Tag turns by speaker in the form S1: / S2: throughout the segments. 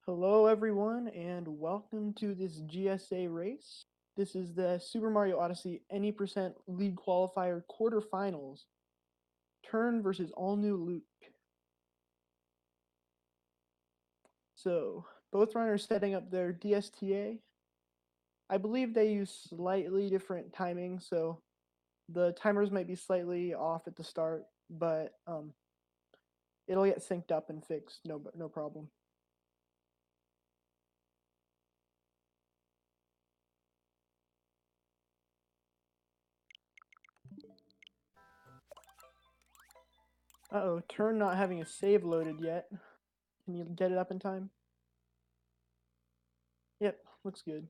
S1: Hello everyone and welcome to this GSA race. This is the Super Mario Odyssey any percent league qualifier quarterfinals. TYRN versus allnewluke. So both runners setting up their DSTA. I believe they use slightly different timing, so the timers might be slightly off at the start, but it'll get synced up and fixed, no problem. Uh-oh, TYRN not having a save loaded yet. Can you get it up in time? Yep, looks good.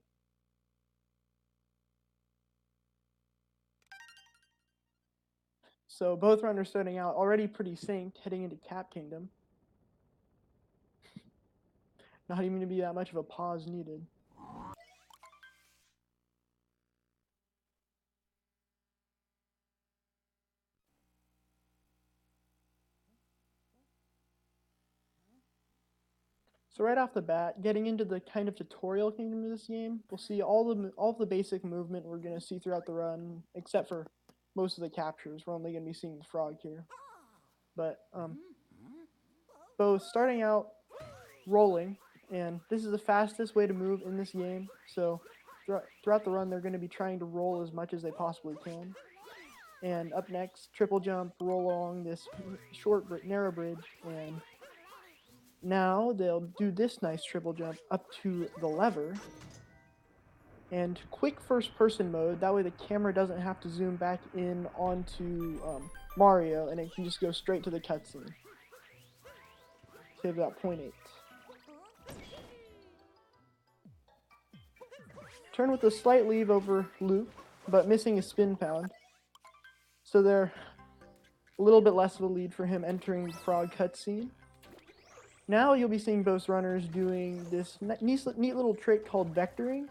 S1: So both runners starting out already pretty synced, heading into Cap Kingdom. Not even to be that much of a pause needed. So right off the bat, getting into the kind of tutorial kingdom of this game, we'll see all the basic movement we're gonna see throughout the run, except for most of the captures. We're only gonna be seeing the frog here. But both starting out rolling, and this is the fastest way to move in this game. So throughout the run, they're gonna be trying to roll as much as they possibly can. And up next, triple jump, roll along this short, narrow bridge, and now they'll do this nice triple jump up to the lever. And quick first-person mode, that way the camera doesn't have to zoom back in onto Mario, and it can just go straight to the cutscene. Save that 0.8. Turn with a slight leave over Luke, but missing a spin pound. So they're a little bit less of a lead for him entering the frog cutscene. Now you'll be seeing both runners doing this neat little trick called vectoring.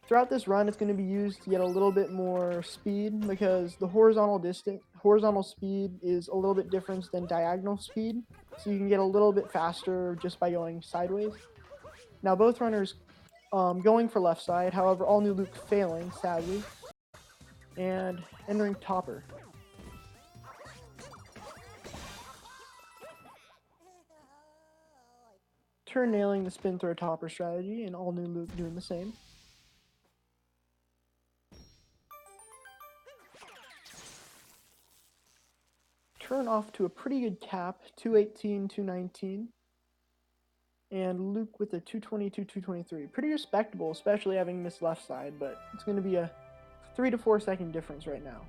S1: Throughout this run, it's going to be used to get a little bit more speed because the horizontal speed is a little bit different than diagonal speed, so you can get a little bit faster just by going sideways. Now both runners going for left side, however allnewluke failing, sadly, and entering topper. TYRN nailing the spin throw topper strategy, and allnewluke doing the same. TYRN off to a pretty good cap, 218, 219. And Luke with a 222, 223. Pretty respectable, especially having missed left side, but it's going to be a 3 to 4 second difference right now.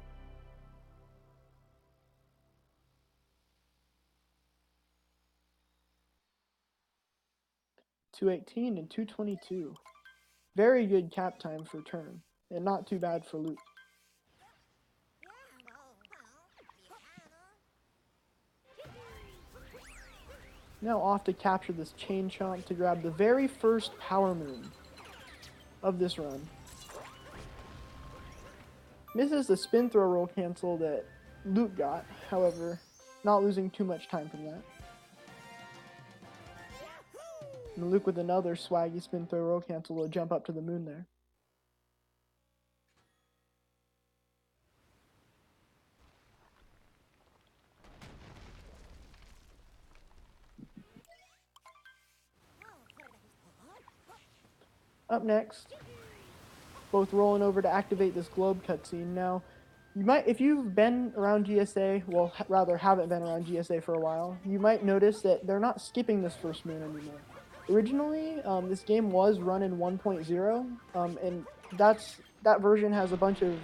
S1: .218 and 222. Very good cap time for TYRN, and not too bad for Luke. Now off to capture this chain chomp to grab the very first power moon of this run. Misses the spin throw roll cancel that Luke got, however, not losing too much time from that. And Luke with another swaggy spin throw roll cancel will jump up to the moon there. Up next, both rolling over to activate this globe cutscene. Now, you might, if you've been around GSA, well, rather haven't been around GSA for a while, you might notice that they're not skipping this first moon anymore. Originally, this game was run in 1.0, and that version has a bunch of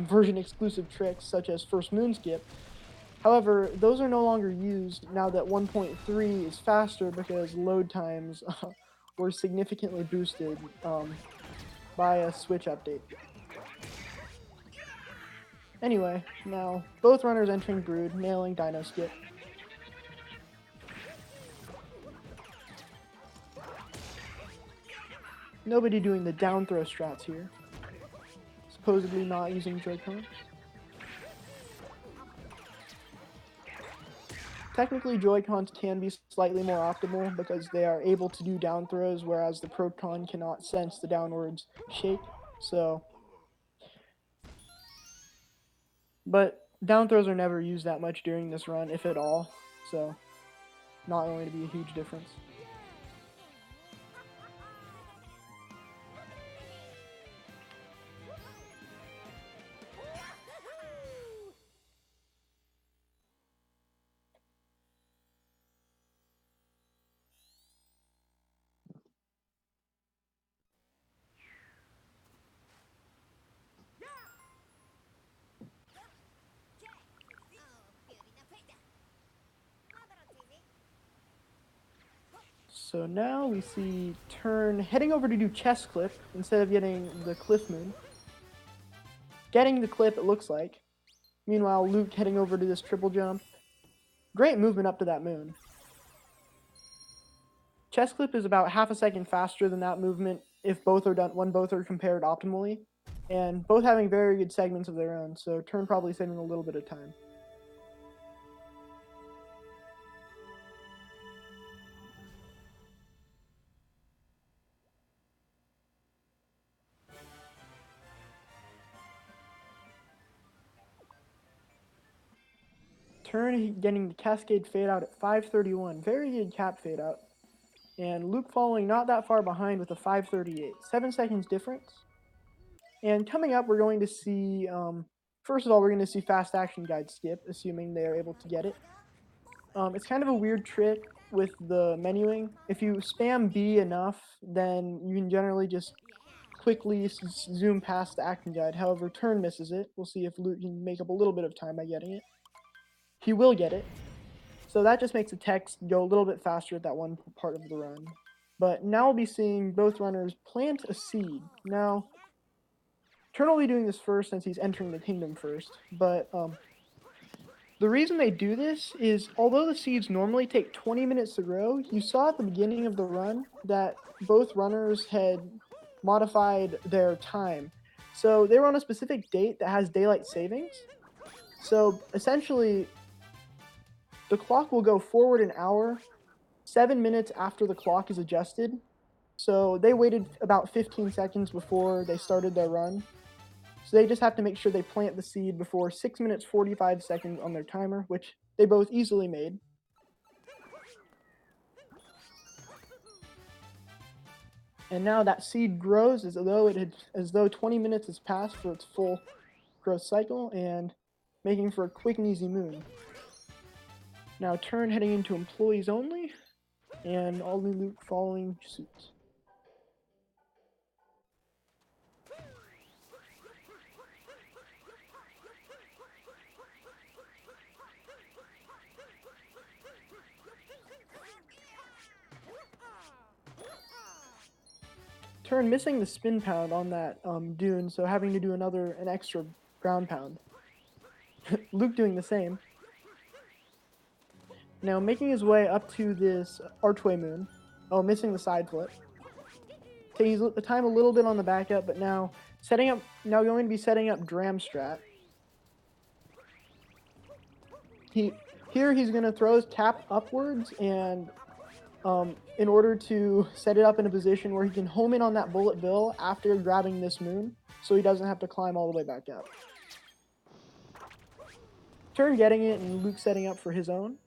S1: version-exclusive tricks, such as first moon skip. However, those are no longer used now that 1.3 is faster because load times were significantly boosted by a Switch update. Anyway, now both runners entering Brood, nailing Dino Skip. Nobody doing the down throw strats here. Supposedly not using Joy-Con. technically Joy-Cons can be slightly more optimal because they are able to do down throws, whereas the Pro-Con cannot sense the downwards shake. So, but down throws are never used that much during this run, if at all. So, not going to be a huge difference. So now we see TYRN heading over to do chest clip instead of getting the cliff moon. Getting the clip, it looks like. Meanwhile, Luke heading over to this triple jump. Great movement up to that moon. Chest clip is about half a second faster than that movement if both are done when both are compared optimally, and both having very good segments of their own. So TYRN probably saving a little bit of time. TYRN getting the cascade fade out at 5:31. Very good cap fade out. And Luke following not that far behind with a 5:38. 7 seconds difference. And coming up, we're going to see, first of all, we're going to see fast action guide skip, assuming they are able to get it. It's kind of a weird trick with the menuing. If you spam B enough, then you can generally just quickly zoom past the action guide. However, TYRN misses it. We'll see if Luke can make up a little bit of time by getting it. He will get it. So that just makes the text go a little bit faster at that one part of the run. But now we'll be seeing both runners plant a seed. Now, TYRN will be doing this first since he's entering the kingdom first. But the reason they do this is, although the seeds normally take 20 minutes to grow, you saw at the beginning of the run that both runners had modified their time. So they were on a specific date that has daylight savings. So essentially, the clock will go forward an hour, 7 minutes after the clock is adjusted. So they waited about 15 seconds before they started their run. So they just have to make sure they plant the seed before 6 minutes 45 seconds on their timer, which they both easily made. And now that seed grows as though 20 minutes has passed for its full growth cycle, and making for a quick and easy moon. Now TYRN heading into employees only, and allnewluke following suit. TYRN missing the spin pound on that dune, so having to do an extra ground pound. Luke doing the same. Now making his way up to this archway moon. Oh, missing the side flip. Taking the time a little bit on the back up, but now going to be setting up dram strat. Here he's going to throw his cap upwards, and in order to set it up in a position where he can home in on that bullet bill after grabbing this moon, so he doesn't have to climb all the way back up. TYRN getting it, and Luke setting up for his own.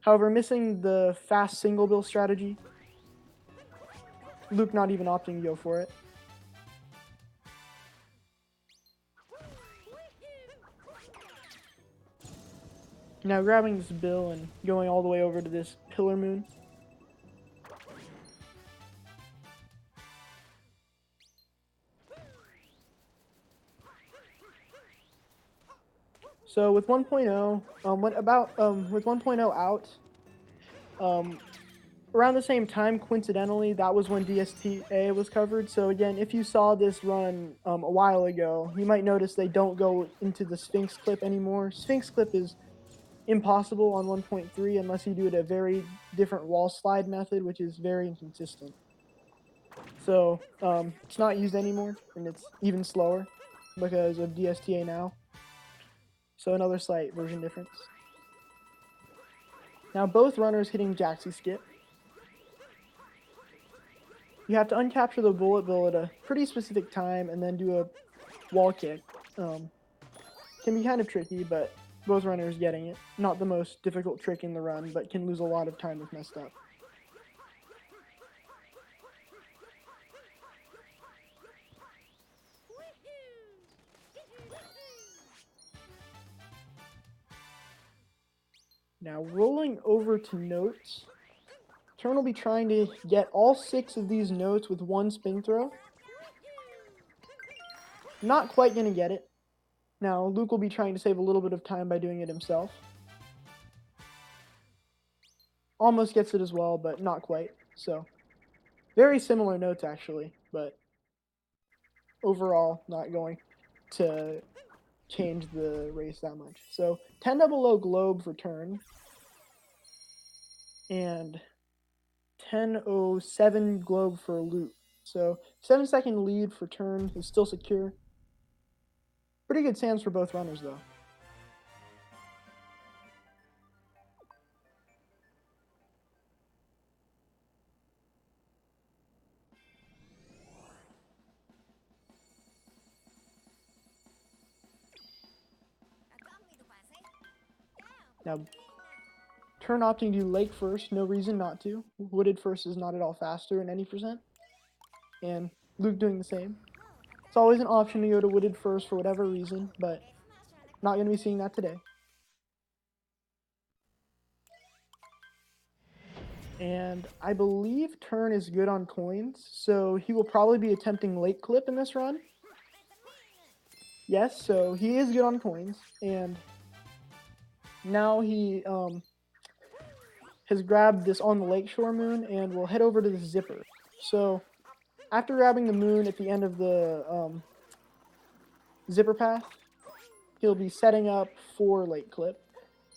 S1: However, missing the fast single bill strategy. Luke not even opting to go for it. Now grabbing this bill and going all the way over to this pillar moon. So with 1.0, with 1.0 out, around the same time, coincidentally, that was when DSTA was covered. So again, if you saw this run a while ago, you might notice they don't go into the Sphinx clip anymore. Sphinx clip is impossible on 1.3 unless you do it a very different wall slide method, which is very inconsistent. So it's not used anymore, and it's even slower because of DSTA now. So another slight version difference. Now both runners hitting Jaxie skip. You have to uncapture the bullet bill at a pretty specific time and then do a wall kick. Can be kind of tricky, but both runners getting it. Not the most difficult trick in the run, but can lose a lot of time if messed up. Now rolling over to notes. TYRN will be trying to get all 6 of these notes with one spin throw. Not quite going to get it. Now Luke will be trying to save a little bit of time by doing it himself. Almost gets it as well, but not quite. So very similar notes actually, but overall not going to change the race that much. So 1000 globe for TYRN and 10:07 globe for Luke. So 7-second lead for TYRN is still secure. Pretty good sands for both runners though. Now TYRN opting to do lake first, no reason not to. Wooded first is not at all faster in any percent. And Luke doing the same. It's always an option to go to wooded first for whatever reason, but not going to be seeing that today. And I believe TYRN is good on coins, so he will probably be attempting lake clip in this run. Yes, so he is good on coins, and now he has grabbed this on the lakeshore moon and will head over to the zipper. So after grabbing the moon at the end of the zipper path, he'll be setting up for lake clip.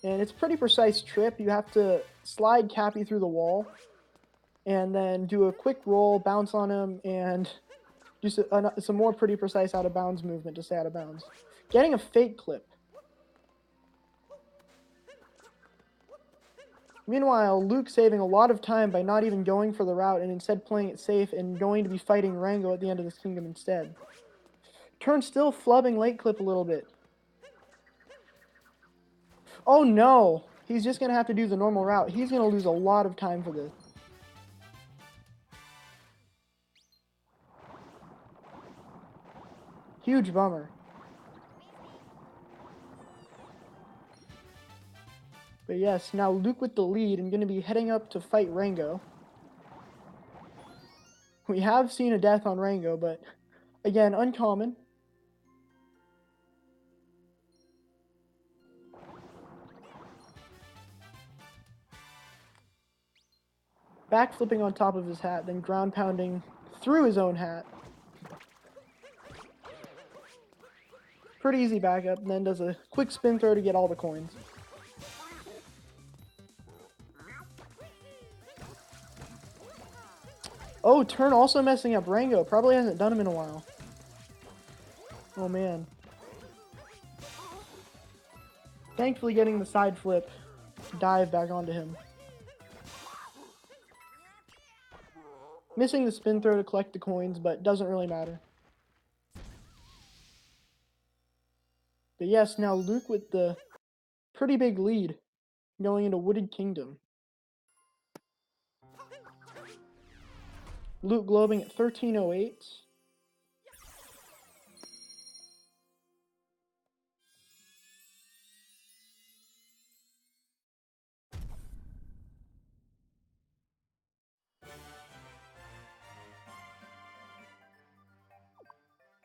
S1: And it's a pretty precise trip. You have to slide Cappy through the wall and then do a quick roll, bounce on him, and do some more pretty precise out of bounds movement to stay out of bounds. Getting a fake clip. Meanwhile, Luke saving a lot of time by not even going for the route and instead playing it safe and going to be fighting Rango at the end of this kingdom instead. TYRN still flubbing late clip a little bit. Oh no! He's just going to have to do the normal route. He's going to lose a lot of time for this. Huge bummer. But yes, now Luke with the lead and going to be heading up to fight Rango. We have seen a death on Rango, but again, uncommon. Backflipping on top of his hat, then ground pounding through his own hat. Pretty easy backup, and then does a quick spin throw to get all the coins. Oh, TYRN also messing up Rango. Probably hasn't done him in a while. Oh man. Thankfully getting the side flip dive back onto him. Missing the spin throw to collect the coins, but doesn't really matter. But yes, now Luke with the pretty big lead going into Wooded Kingdom. Luke globing at 13:08.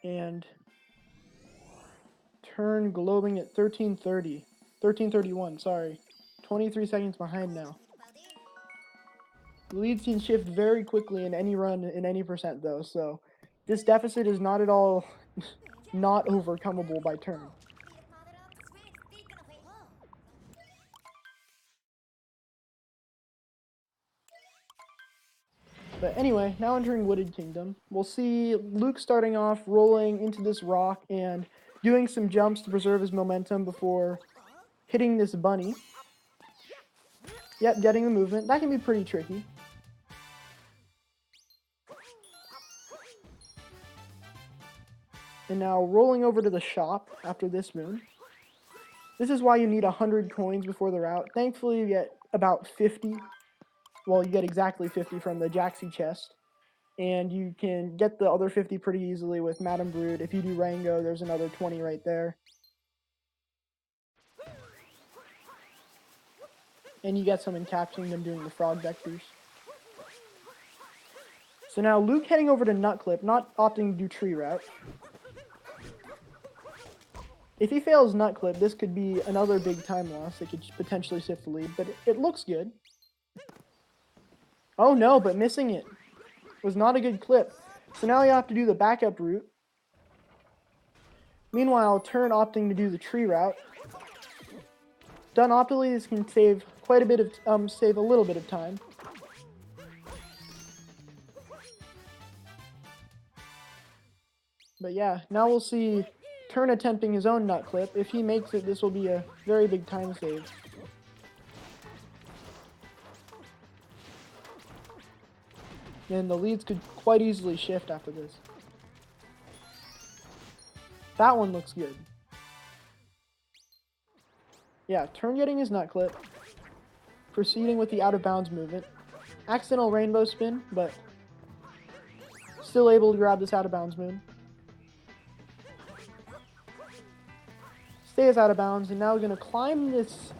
S1: And TYRN globing at 13:30. 13:31, sorry. 23 seconds behind now. The lead can shift very quickly in any run, in any percent though, so this deficit is not at all not overcomable by TYRN. But anyway, now entering Wooded Kingdom, we'll see Luke starting off rolling into this rock and doing some jumps to preserve his momentum before hitting this bunny. Yep, getting the movement. That can be pretty tricky. And now rolling over to the shop after this moon. This is why you need 100 coins before the route. Thankfully, you get about 50. Well, you get exactly 50 from the Jaxi chest. And you can get the other 50 pretty easily with Madame Brood. If you do Rango, there's another 20 right there. And you get some in capturing them doing the frog vectors. So now Luke heading over to Nutclip, not opting to do tree route. If he fails Nutclip, this could be another big time loss. It could potentially shift the lead, but it looks good. Oh no, but missing it was not a good clip. So now you have to do the backup route. Meanwhile, TYRN opting to do the tree route. Done optimally, this can save quite a bit of save a little bit of time. But yeah, now we'll see TYRN attempting his own nut clip. If he makes it, this will be a very big time save. And the leads could quite easily shift after this. That one looks good. Yeah, TYRN getting his nut clip. Proceeding with the out of bounds movement. Accidental rainbow spin, but still able to grab this out of bounds moon. Stays out of bounds, and now we're going to climb this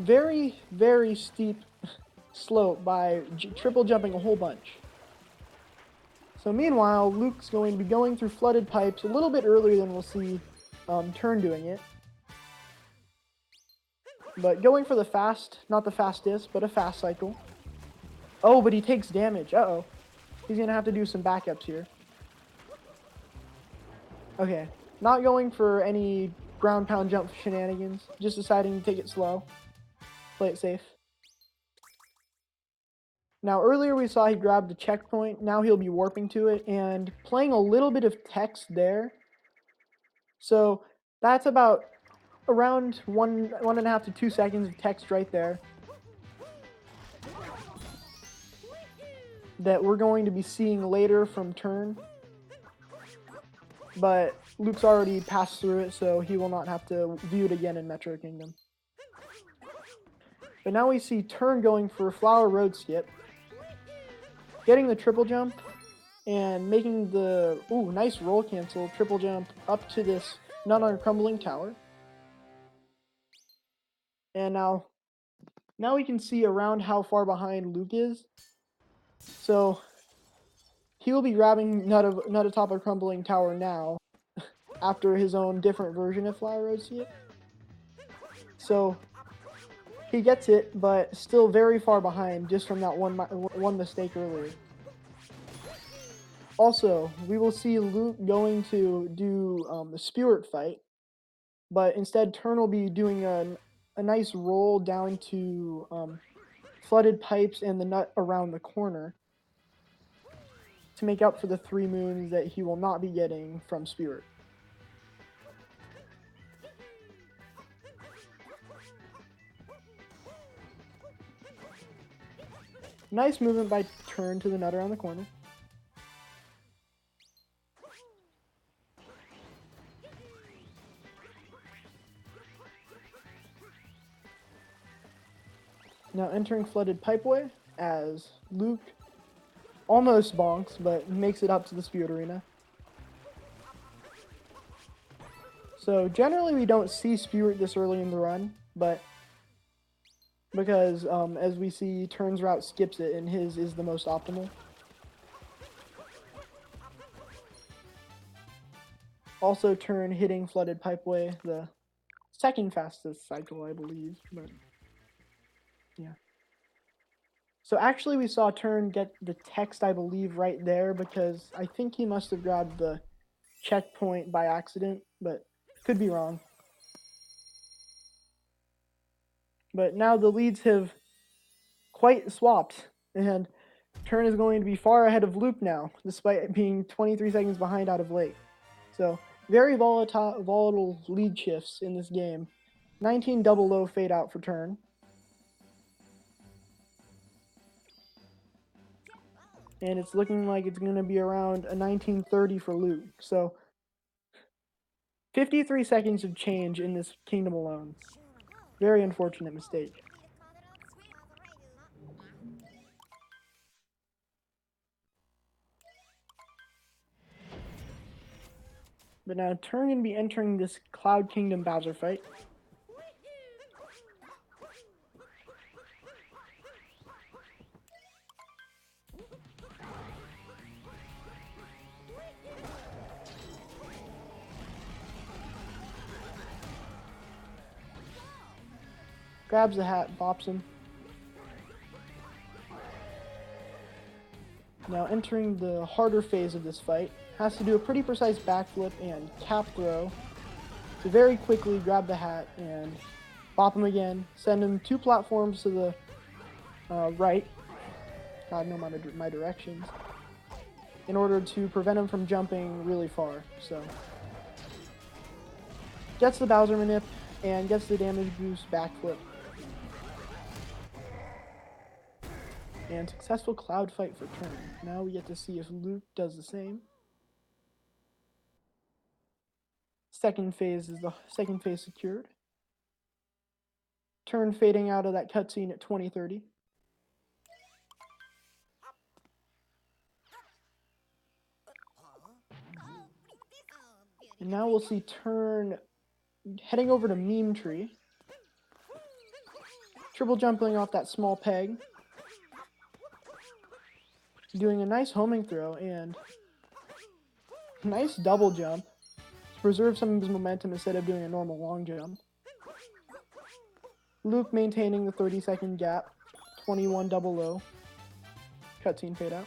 S1: very, very steep slope by triple jumping a whole bunch. So meanwhile, Luke's going to be going through flooded pipes a little bit earlier than we'll see TYRN doing it. But going for the fast, not the fastest, but a fast cycle. Oh, but he takes damage. Uh-oh. He's going to have to do some backups here. Okay. Not going for any ground pound jump shenanigans. Just deciding to take it slow. Play it safe. Now, earlier we saw he grabbed the checkpoint. Now he'll be warping to it and playing a little bit of text there. So that's about around 1.5 to 2 seconds of text right there that we're going to be seeing later from TYRN. But Luke's already passed through it, so he will not have to view it again in Metro Kingdom. But now we see TYRN going for Flower Road skip, getting the triple jump, and making the nice roll cancel triple jump up to this nut on crumbling tower. And now we can see around how far behind Luke is. So he will be grabbing nut atop a crumbling tower now, after his own different version of Flower Road skip. So he gets it, but still very far behind just from that one mistake earlier. Also, we will see Luke going to do the Spirit fight, but instead TYRN will be doing a nice roll down to flooded pipes and the nut around the corner to make up for the 3 moons that he will not be getting from Spirit. Nice movement by TYRN to the nut around the corner. Now entering flooded pipeway as Luke almost bonks, but makes it up to the Spirit Arena. So generally we don't see Spirit this early in the run, but because as we see TYRN's route skips it and his is the most optimal. Also TYRN hitting flooded pipeway, the second fastest cycle I believe, but yeah. So actually we saw TYRN get the text I believe right there because I think he must have grabbed the checkpoint by accident, but could be wrong. But now the leads have quite swapped, and TYRN is going to be far ahead of Luke now, despite being 23 seconds behind out of late. So very volatile lead shifts in this game. 19 double low fade out for TYRN. and it's looking like it's going to be around a 1930 for Luke. So 53 seconds of change in this kingdom alone. Very unfortunate mistake. But now TYRN going to be entering this Cloud Kingdom Bowser fight. Grabs the hat, bops him. Now entering the harder phase of this fight, has to do a pretty precise backflip and cap throw to very quickly grab the hat and bop him again, send him 2 platforms to the right, God know my directions, in order to prevent him from jumping really far. So gets the Bowser manip and gets the damage boost backflip. And successful cloud fight for TYRN. Now we get to see if Luke does the same. Second phase secured. TYRN fading out of that cutscene at 2030. And now we'll see TYRN heading over to Meme Tree. Triple jumping off that small peg. Doing a nice homing throw and nice double jump to preserve some of his momentum instead of doing a normal long jump. Luke maintaining the 30-second gap, 21 double low. Cutscene fade out.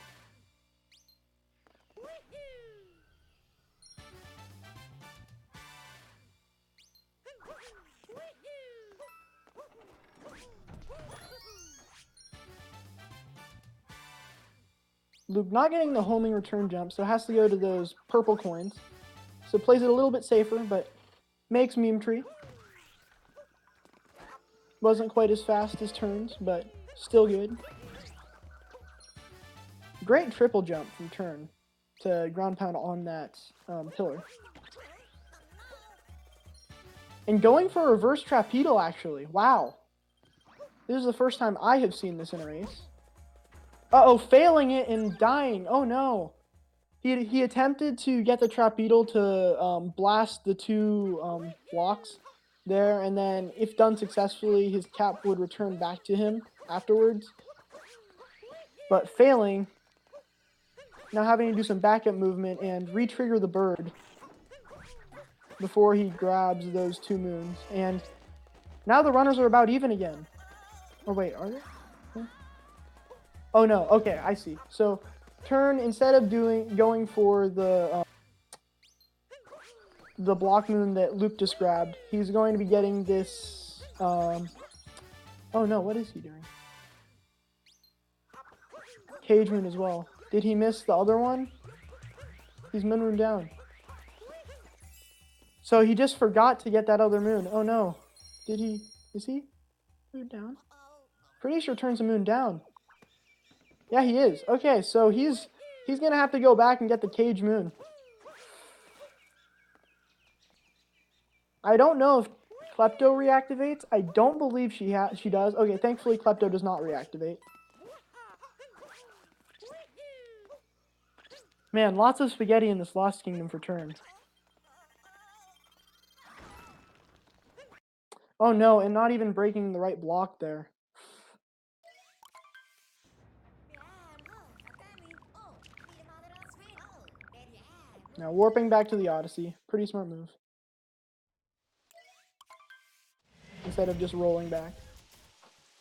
S1: Luke not getting the homing return jump, so has to go to those purple coins. So plays it a little bit safer, but makes Meme Tree. Wasn't quite as fast as TYRN's, but still good. Great triple jump from TYRN to ground pound on that pillar. And going for a reverse trapedal, actually. Wow. This is the first time I have seen this in a race. Uh-oh, failing it and dying. Oh, no. He attempted to get the trapedal to blast the 2 blocks there, and then if done successfully, his cap would return back to him afterwards. But failing, now having to do some backup movement and re-trigger the bird before he grabs those 2 moons. And now the runners are about even again. Or wait, are they? Yeah. Oh no, okay, I see. So TYRN, instead of going for the block moon that Luke described, he's going to be getting this oh no, what is he doing? Cage moon as well. Did he miss the other one? He's moon rune down. So he just forgot to get that other moon. Oh no. Did he? Is he? Moon down? Pretty sure turns the moon down. Yeah, he is. Okay, so he's gonna have to go back and get the cage moon. I don't know if Klepto reactivates. I don't believe she does. Okay, thankfully Klepto does not reactivate. Man, lots of spaghetti in this Lost Kingdom for TYRN. Oh no, and not even breaking the right block there. Now warping back to the Odyssey. Pretty smart move. Instead of just rolling back.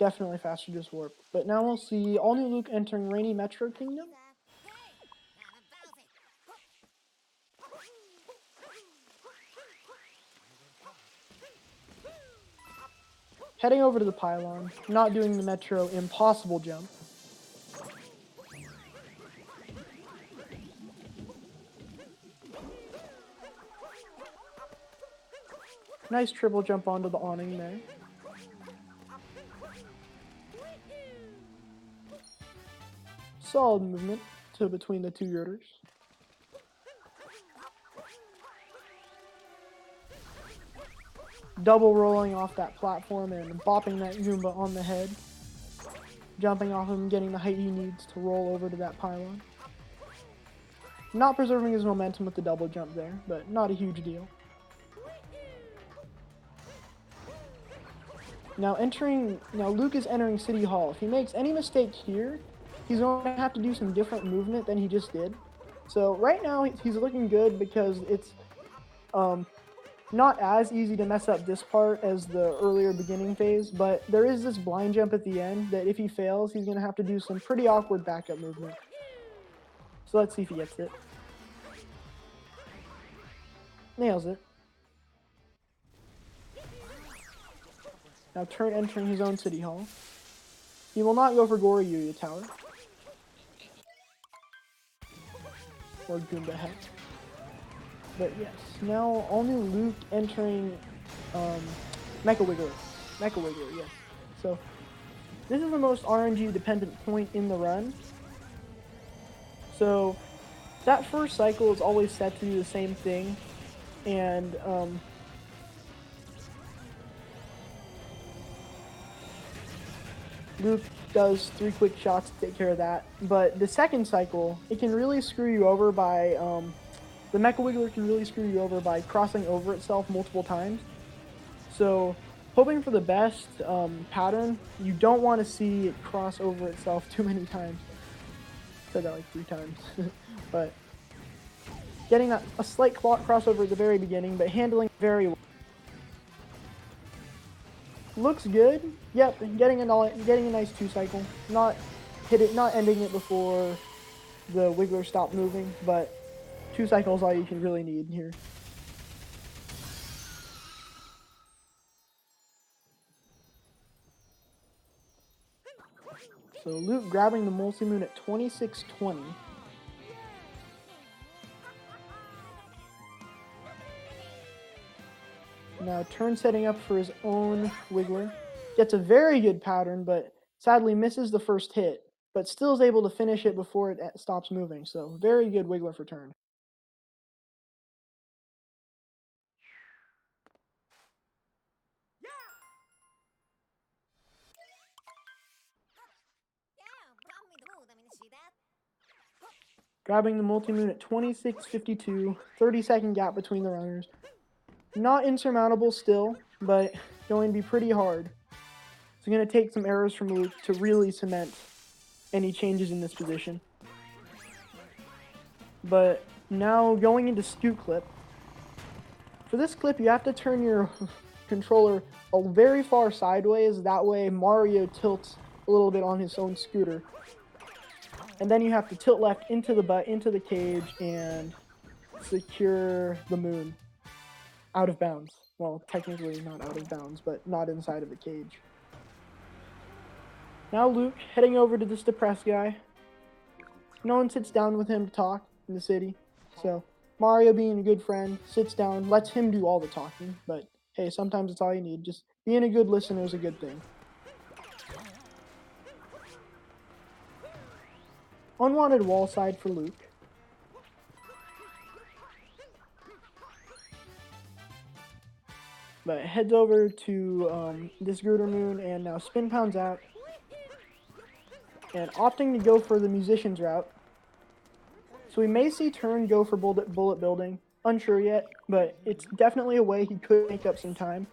S1: Definitely faster just warp. But now we'll see allnewluke entering Rainy Metro Kingdom. Heading over to the pylon, not doing the Metro impossible jump. Nice triple jump onto the awning there. Solid movement. to between the two girders. Double rolling off that platform and bopping that Goomba on the head. Jumping off him, getting the height he needs to roll over to that pylon. Not preserving his momentum with the double jump there, but not a huge deal. Now Luke is entering City Hall. If he makes any mistake here, he's going to have to do some different movement than he just did. So right now he's looking good because it's not as easy to mess up this part as the earlier beginning phase, but there is this blind jump at the end that if he fails, he's going to have to do some pretty awkward backup movement. So let's see if he gets it. Nails it. Now TYRN entering his own City Hall. He will not go for Goryu Tower. Or Goomba Head. But yes, now allnewluke entering Mecha Wiggler. Mecha Wiggler, yes. So this is the most RNG dependent point in the run. So that first cycle is always set to do the same thing. And Luke does 3 quick shots to take care of that. But the second cycle, it can really screw you over by the Mecha Wiggler can really screw you over by crossing over itself multiple times. So, hoping for the best pattern, you don't want to see it cross over itself too many times. I said that like 3 times. But getting a slight crossover at the very beginning, but handling very well. Looks good. Yep, getting a nice 2 cycle. Not ending it before the Wiggler stopped moving, but 2 cycles all you can really need here. So Luke grabbing the multi-moon at 2620. Now TYRN setting up for his own Wiggler. Gets a very good pattern, but sadly misses the first hit, but still is able to finish it before it stops moving. So very good Wiggler for TYRN. Grabbing the multi-moon at 2652, 30-second gap between the runners. Not insurmountable still, but going to be pretty hard. It's going to take some errors from Luke to really cement any changes in this position. But now going into Scoot Clip. For this clip, you have to turn your controller very far sideways. That way Mario tilts a little bit on his own scooter. And then you have to tilt left into the cage and secure the moon out of bounds. Well, technically not out of bounds, but not inside of the cage. Now Luke heading over to this depressed guy. No one sits down with him to talk in the city. So Mario, being a good friend, sits down, lets him do all the talking. But hey, sometimes it's all you need. Just being a good listener is a good thing. Unwanted wall side for Luke. But heads over to this girder moon and now spin pounds out. And opting to go for the musician's route. So we may see TYRN go for bullet building. Unsure yet, but it's definitely a way he could make up some time.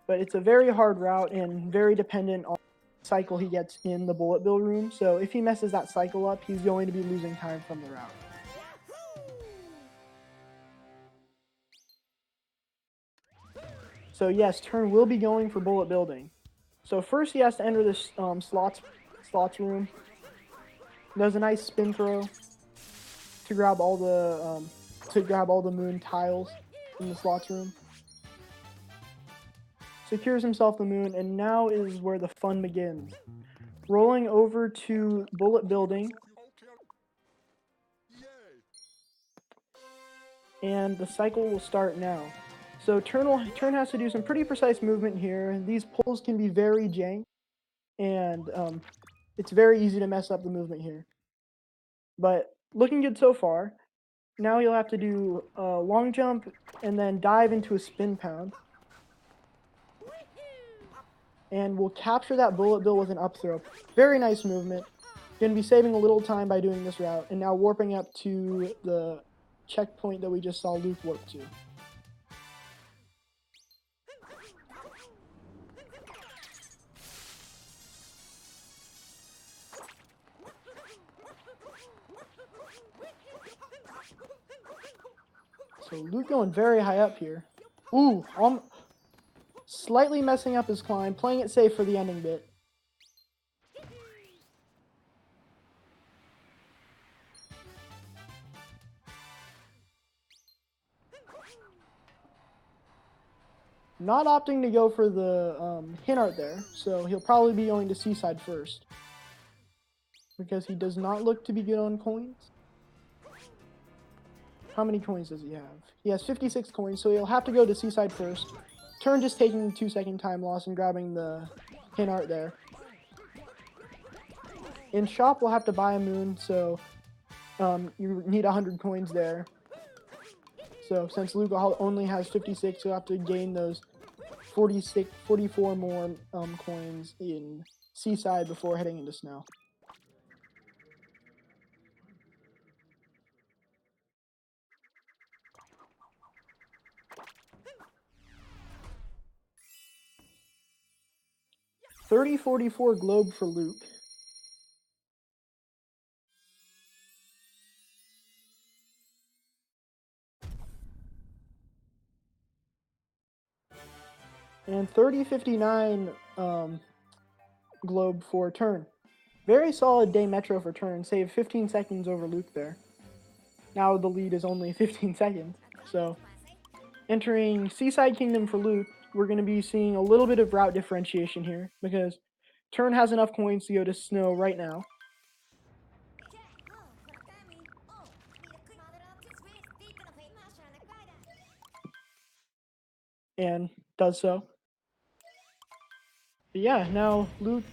S1: But it's a very hard route and very dependent on the cycle he gets in the bullet build room. So if he messes that cycle up, he's going to be losing time from the route. So yes, TYRN will be going for bullet building. So first he has to enter this slots room. Does a nice spin throw to grab all the moon tiles in the slots room. Secures himself the moon, and now is where the fun begins. Rolling over to bullet building. And the cycle will start now. So TYRN has to do some pretty precise movement here. These pulls can be very jank, and it's very easy to mess up the movement here. But looking good so far. Now you'll have to do a long jump and then dive into a spin pound. And we'll capture that bullet bill with an up throw. Very nice movement. Gonna be saving a little time by doing this route, and now warping up to the checkpoint that we just saw Luke warp to. So Luke going very high up here. Ooh, slightly messing up his climb, playing it safe for the ending bit. Not opting to go for the hint art there, so he'll probably be going to Seaside first. Because he does not look to be good on coins. How many coins does he have? He has 56 coins, so he'll have to go to Seaside first. Turn just taking 2-second time loss and grabbing the hint art there. In shop, we'll have to buy a moon, so you need 100 coins there. So since Luke only has 56, you'll have to gain those 44 more coins in Seaside before heading into Snow. $30.44 globe for Luke. And $30.59 globe for Turn. Very solid day Metro for Turn. Saved 15 seconds over Luke there. Now the lead is only 15 seconds. So entering Seaside Kingdom for Luke, we're going to be seeing a little bit of route differentiation here because Turn has enough coins to go to Snow right now. And does so. But yeah, now Luke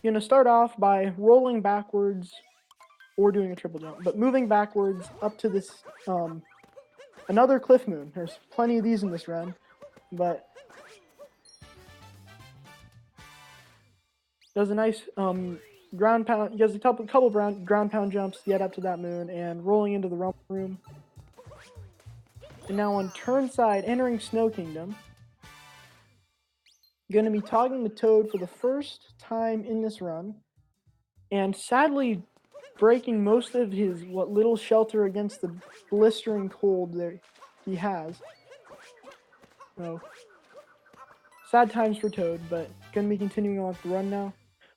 S1: gonna start off by rolling backwards or doing a triple jump, but moving backwards up to this another cliff moon. There's plenty of these in this run, but does a nice ground pound. Does a couple ground pound jumps to get up to that moon and rolling into the rumble room. And now on turn side, entering Snow Kingdom. Going to be toggling the Toad for the first time in this run, and sadly breaking most of his what little shelter against the blistering cold that he has. So sad times for Toad, but going to be continuing on with the run now.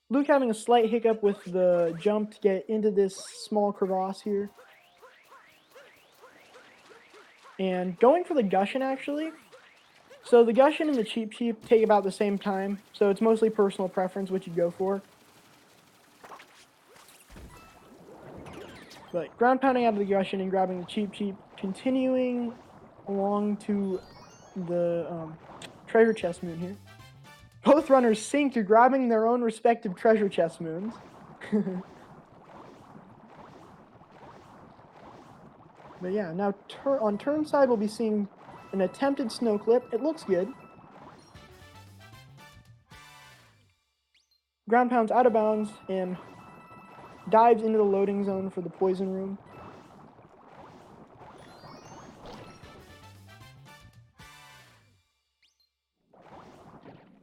S1: Luke having a slight hiccup with the jump to get into this small crevasse here. And going for the Gushin actually. So the Gushin and the Cheap Cheap take about the same time, so it's mostly personal preference which you go for. But ground pounding out of the Gushin and grabbing the Cheap Cheap, continuing along to the treasure chest moon here. Both runners synced, grabbing their own respective treasure chest moons. But yeah, now on turn side we'll be seeing an attempted snow clip. It looks good. Ground pounds out of bounds and dives into the loading zone for the poison room.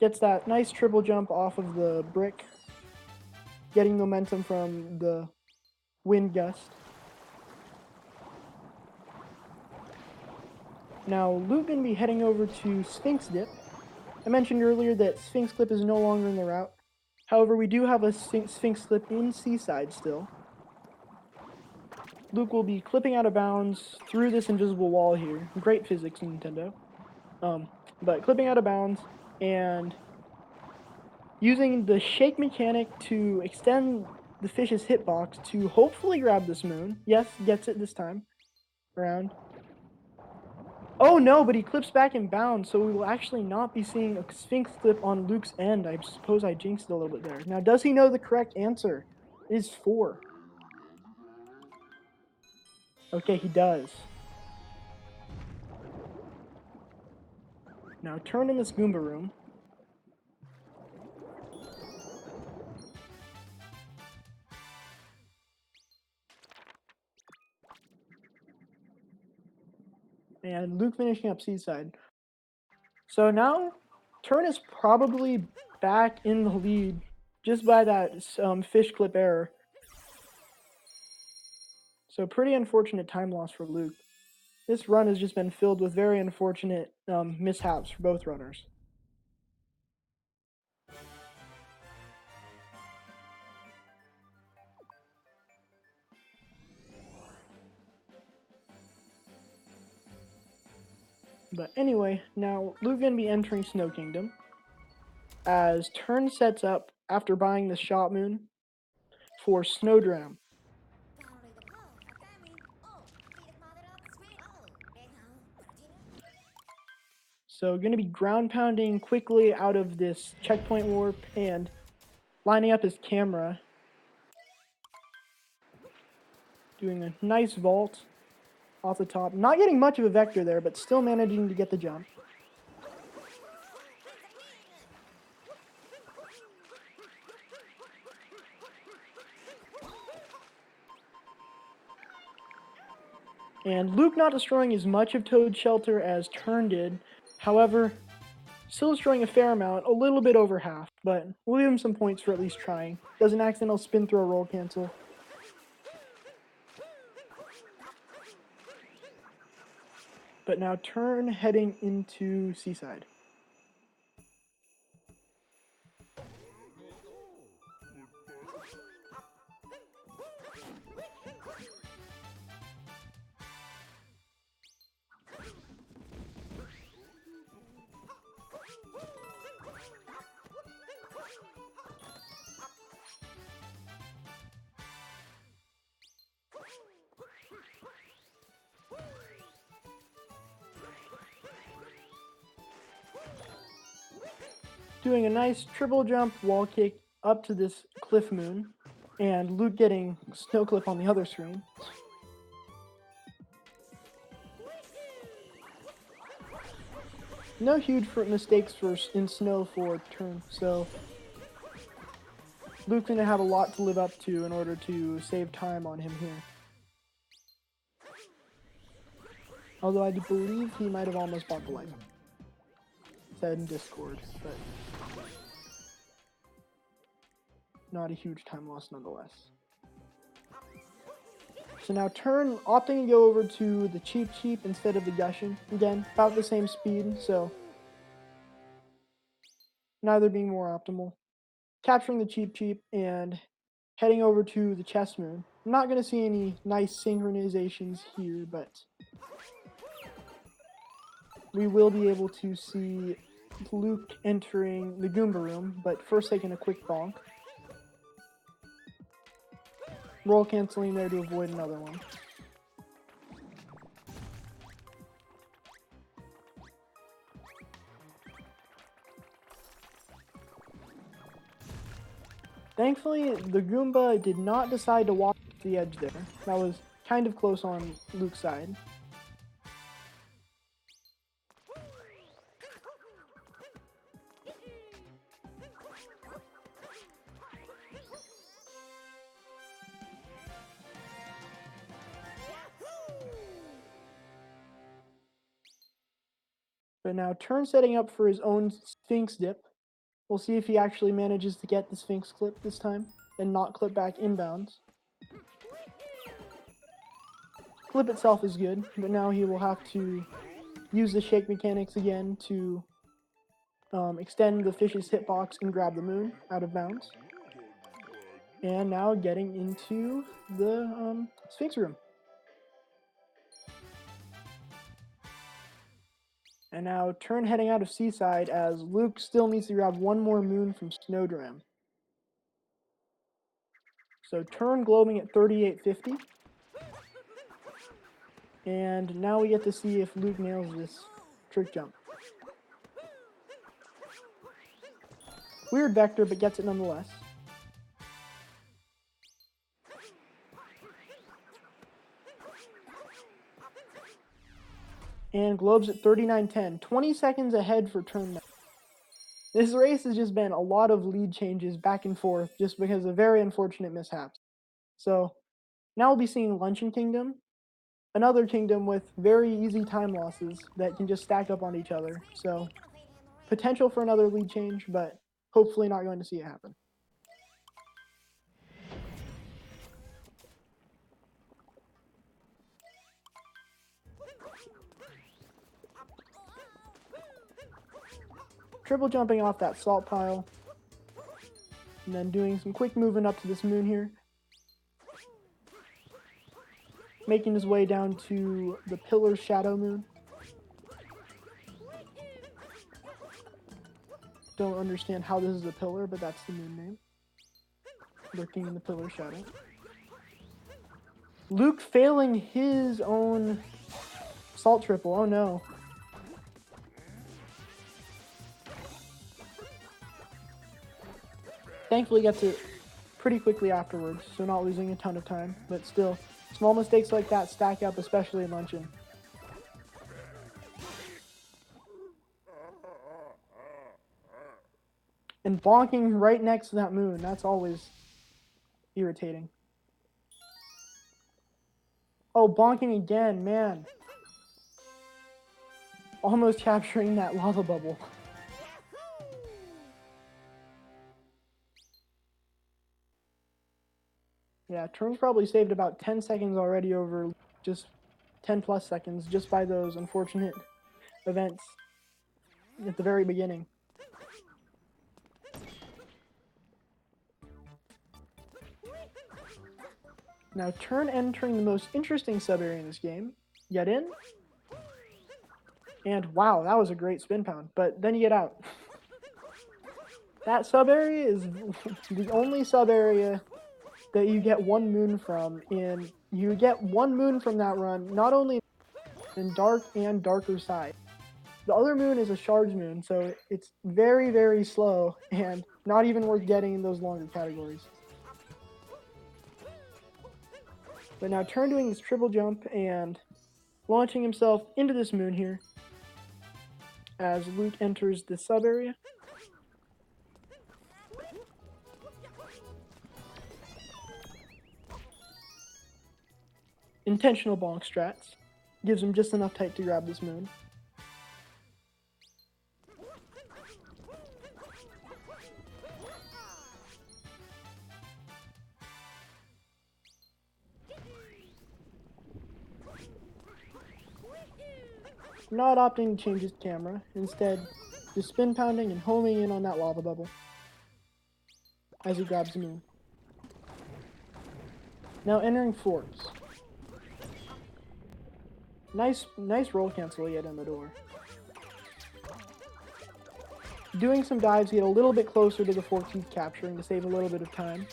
S1: Gets that nice triple jump off of the brick, getting momentum from the wind gust. Now Luke gonna be heading over to Sphinx Dip. I mentioned earlier that Sphinx Clip is no longer in the route. However, we do have a Sphinx Clip in Seaside still. Luke will be clipping out of bounds through this invisible wall here. Great physics, Nintendo. But clipping out of bounds and using the shake mechanic to extend the fish's hitbox to hopefully grab this moon. Yes, gets it this time around. Oh no, but he clips back in bounds, so we will actually not be seeing a Sphinx clip on Luke's end. I suppose I jinxed it a little bit there. Now, does he know the correct answer? It is 4. Okay, he does. Now turn in this Goomba room. And Luke finishing up Seaside. So now Turn is probably back in the lead just by that fish clip error. So pretty unfortunate time loss for Luke. This run has just been filled with very unfortunate mishaps for both runners. But anyway, now Luke gonna be entering Snow Kingdom as Turn sets up after buying the Shot Moon for Snowdram. So gonna be ground pounding quickly out of this checkpoint warp and lining up his camera. Doing a nice vault off the top. Not getting much of a vector there, but still managing to get the jump. And Luke not destroying as much of Toad's shelter as Turn did. However, still destroying a fair amount, a little bit over half, but we'll give him some points for at least trying. Does an accidental spin throw roll cancel. But now Turn heading into Seaside. Doing a nice triple jump wall kick up to this Cliff Moon, and Luke getting Snow Clip on the other screen. No huge mistakes in snow for Turn, so Luke's gonna have a lot to live up to in order to save time on him here. Although I do believe he might have almost bought the life. Said in Discord, but not a huge time loss nonetheless. So now Turn opting to go over to the Cheep Cheep instead of the Gushin. Again, about the same speed, so neither being more optimal. Capturing the Cheep Cheep and heading over to the Chest Moon. I'm not going to see any nice synchronizations here, but we will be able to see Luke entering the Goomba room, but first taking a quick bonk. Roll canceling there to avoid another one. Thankfully, the Goomba did not decide to walk off the edge there. That was kind of close on Luke's side. But now Turn setting up for his own Sphinx dip. We'll see if he actually manages to get the Sphinx clip this time and not clip back inbounds. Clip itself is good, but now he will have to use the shake mechanics again to extend the fish's hitbox and grab the moon out of bounds. And now getting into the Sphinx room. And now Turn heading out of Seaside as Luke still needs to grab one more moon from Snowdram. So Turn globing at 3850. And now we get to see if Luke nails this trick jump. Weird vector, but gets it nonetheless. And Globe's at 39.10, 20 seconds ahead for turn 9. This race has just been a lot of lead changes back and forth just because of very unfortunate mishaps. So now we'll be seeing Luncheon Kingdom, another kingdom with very easy time losses that can just stack up on each other. So potential for another lead change, but hopefully not going to see it happen. Triple jumping off that salt pile, and then doing some quick moving up to this moon here. Making his way down to the Pillar Shadow Moon. Don't understand how this is a pillar, but that's the moon name. Lurking in the Pillar Shadow. Luke failing his own salt triple. Oh no. Thankfully gets it pretty quickly afterwards, so not losing a ton of time, but still, small mistakes like that stack up, especially in Luncheon. And bonking right next to that moon, that's always irritating. Oh, bonking again, man. Almost capturing that lava bubble. Yeah, Turn's probably saved about 10 seconds already over just 10 plus seconds just by those unfortunate events at the very beginning. Now, Turn entering the most interesting sub-area in this game. Get in. And wow, that was a great spin pound, but then you get out. That sub-area is the only sub-area that you get one moon from, and you get one moon from that run, not only in dark and darker side. The other moon is a Shards moon, so it's very, very slow and not even worth getting in those longer categories. But now Turn doing this triple jump and launching himself into this moon here as Luke enters the sub area. Intentional bonk strats. Gives him just enough height to grab this moon. Not opting to change his camera, instead just spin pounding and homing in on that lava bubble as he grabs the moon. Now entering forks. Nice roll cancel to get in the door. Doing some dives to get a little bit closer to the forks he's capturing to save a little bit of time.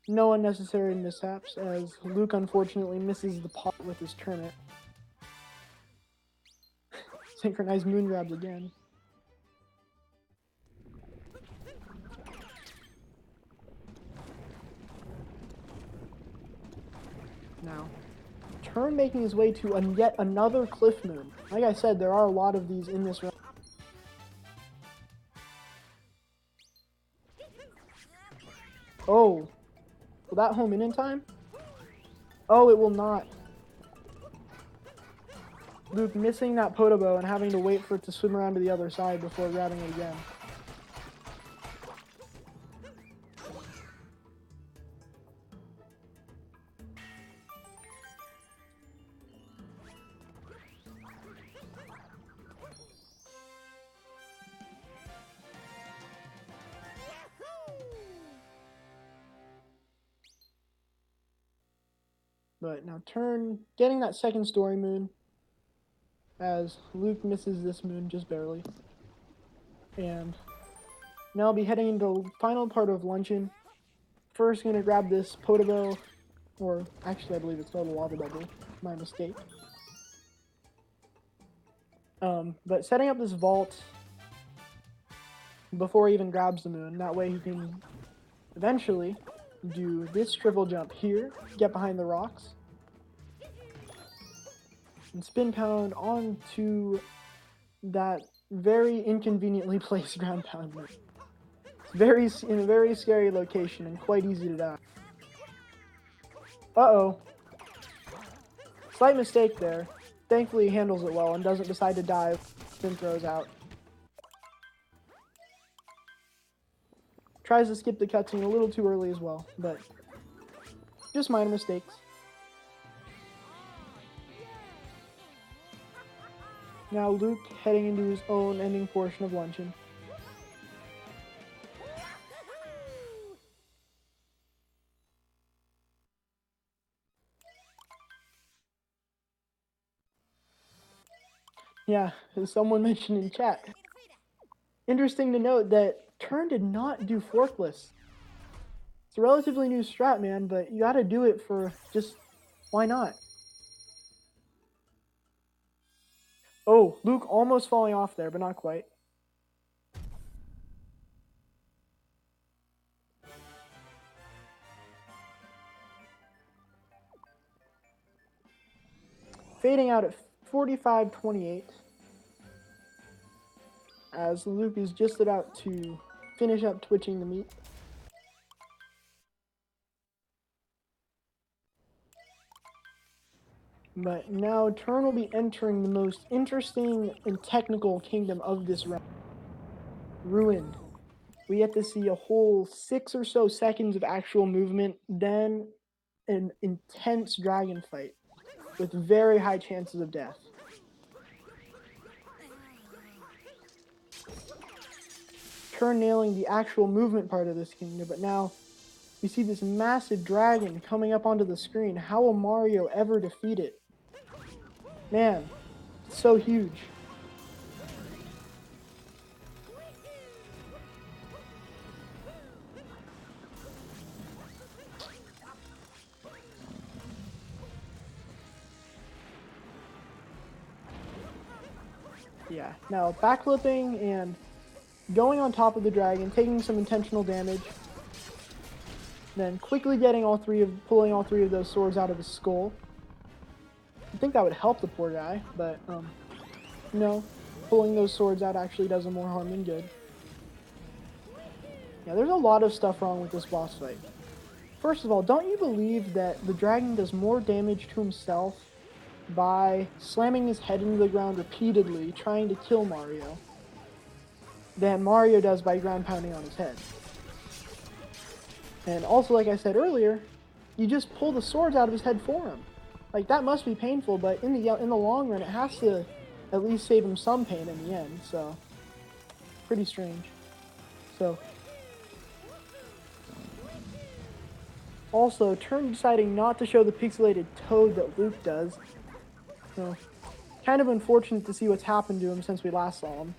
S1: No unnecessary mishaps, as Luke unfortunately misses the pot with his turnip. Synchronized moon grabs again. Now, Turn making his way to yet another cliff moon. Like I said, there are a lot of these in this round. Oh, will that home in time? Oh, it will not. Luke missing that Podobo and having to wait for it to swim around to the other side before grabbing it again. But now Turn getting that second story moon as Luke misses this moon just barely. And now I'll be heading into the final part of Luncheon. First, going to grab this Podobo, or actually I believe it's called a lava bubble, my mistake. But setting up this vault before he even grabs the moon, that way he can eventually do this triple jump here, get behind the rocks, and spin pound onto that very inconveniently placed ground pound move. It's in a very scary location and quite easy to die. Uh-oh. Slight mistake there. Thankfully he handles it well and doesn't decide to dive, then throws out. Tries to skip the cutscene a little too early as well, but just minor mistakes. Now Luke heading into his own ending portion of luncheon. Yeah, as someone mentioned in chat. Interesting to note that TYRN did not do forkless. It's a relatively new strat, man, but you gotta do it for just, why not? Oh, Luke almost falling off there, but not quite. Fading out at 45-28. As Luke is just about to finish up twitching the meat. But now TYRN will be entering the most interesting and technical kingdom of this round. Ruined. We get to see a whole 6 or so seconds of actual movement, then an intense dragon fight with very high chances of death. TYRN nailing the actual movement part of this kingdom, but now we see this massive dragon coming up onto the screen. How will Mario ever defeat it? Man, it's so huge. Yeah, now backflipping and going on top of the dragon, taking some intentional damage, then quickly getting pulling all three of those swords out of his skull. I think that would help the poor guy, but no, pulling those swords out actually does him more harm than good. Yeah, there's a lot of stuff wrong with this boss fight. First of all, don't you believe that the dragon does more damage to himself by slamming his head into the ground repeatedly, trying to kill Mario, than Mario does by ground pounding on his head? And also, like I said earlier, you just pull the swords out of his head for him. Like, that must be painful, but in the long run, it has to at least save him some pain in the end, so pretty strange. So also, TYRN deciding not to show the pixelated toad that Luke does. So, kind of unfortunate to see what's happened to him since we last saw him.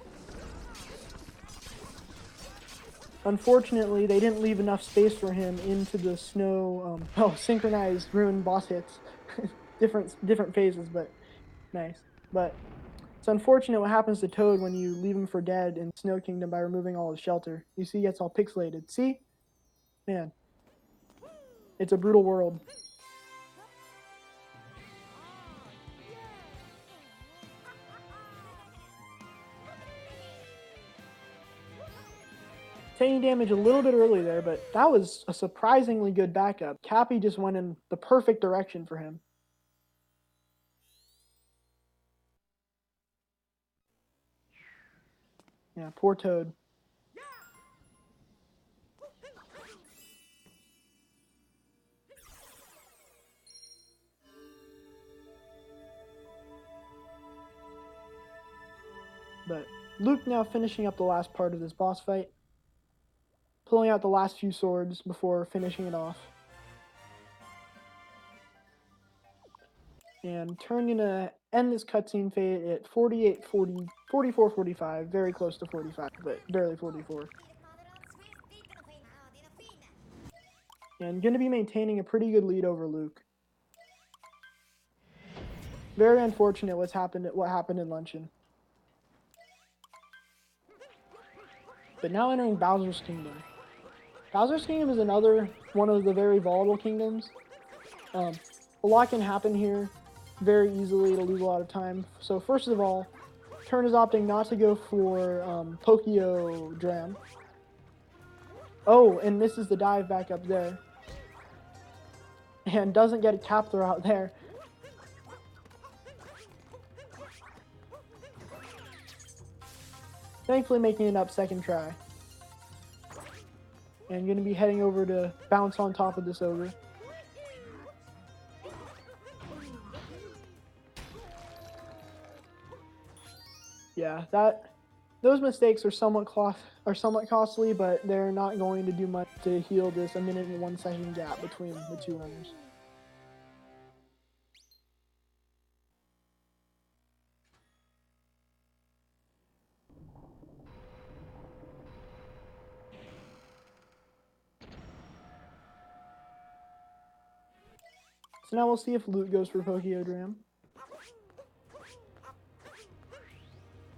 S1: Unfortunately, they didn't leave enough space for him into the snow, synchronized ruined boss hits. different phases, but nice. But it's unfortunate what happens to Toad when you leave him for dead in Snow Kingdom by removing all his shelter. You see, he gets all pixelated. See? Man. It's a brutal world. Taking damage a little bit early there, but that was a surprisingly good backup. Cappy just went in the perfect direction for him. Yeah, poor Toad. But Luke now finishing up the last part of this boss fight, pulling out the last few swords before finishing it off. And TYRN gonna end this cutscene fade at 44-45, very close to 45, but barely 44. And gonna be maintaining a pretty good lead over Luke. Very unfortunate what happened in Luncheon. But now entering Bowser's Kingdom. Bowser's Kingdom is another one of the very volatile kingdoms. A lot can happen here very easily to lose a lot of time. So first of all, TYRN is opting not to go for Pokio Dram. Oh, and misses the dive back up there. And doesn't get a cap throw out there. Thankfully making it up second try. And going to be heading over to bounce on top of this ogre. Yeah, those mistakes are somewhat costly, but they're not going to do much to heal this 1 minute and 1 second gap between the two runners. So now we'll see if Luke goes for Pokio Dram.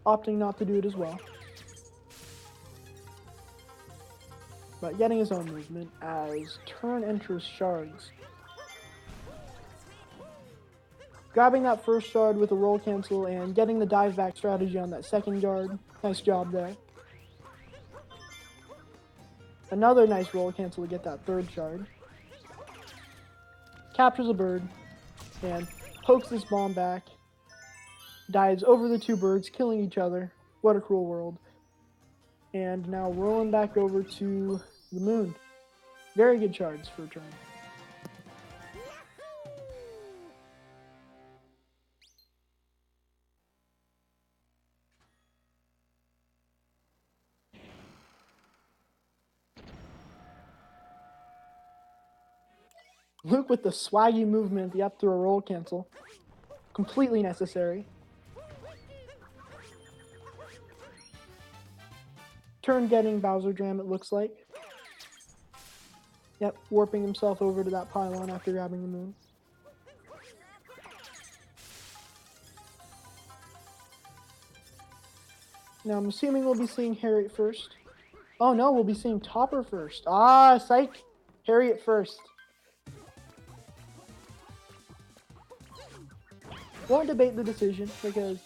S1: Opting not to do it as well. But getting his own movement as TYRN enters shards. Grabbing that first shard with a roll cancel and getting the dive back strategy on that second guard. Nice job there. Another nice roll cancel to get that third shard. Captures a bird and pokes this bomb back. Dives over the two birds, killing each other. What a cruel world. And now rolling back over to the moon. Very good shards for a turn. Luke with the swaggy movement, the up throw roll cancel. Completely necessary. TYRN getting Bowser Dram, it looks like. Yep, warping himself over to that pylon after grabbing the moon. Now I'm assuming we'll be seeing Harriet first. Oh no, we'll be seeing Topper first. Ah, psych! Harriet first. Won't debate the decision because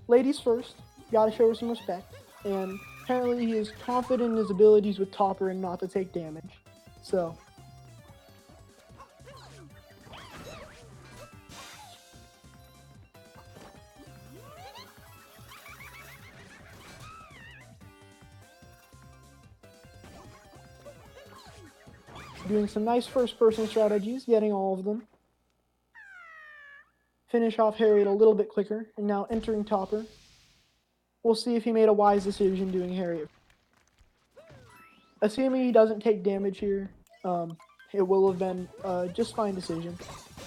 S1: ladies first. Gotta show her some respect. And apparently he is confident in his abilities with Topper and not to take damage. So doing some nice first-person strategies, getting all of them. Finish off Harriet a little bit quicker, and now entering Topper. We'll see if he made a wise decision doing Harriet. Assuming he doesn't take damage here, it will have been a just fine decision.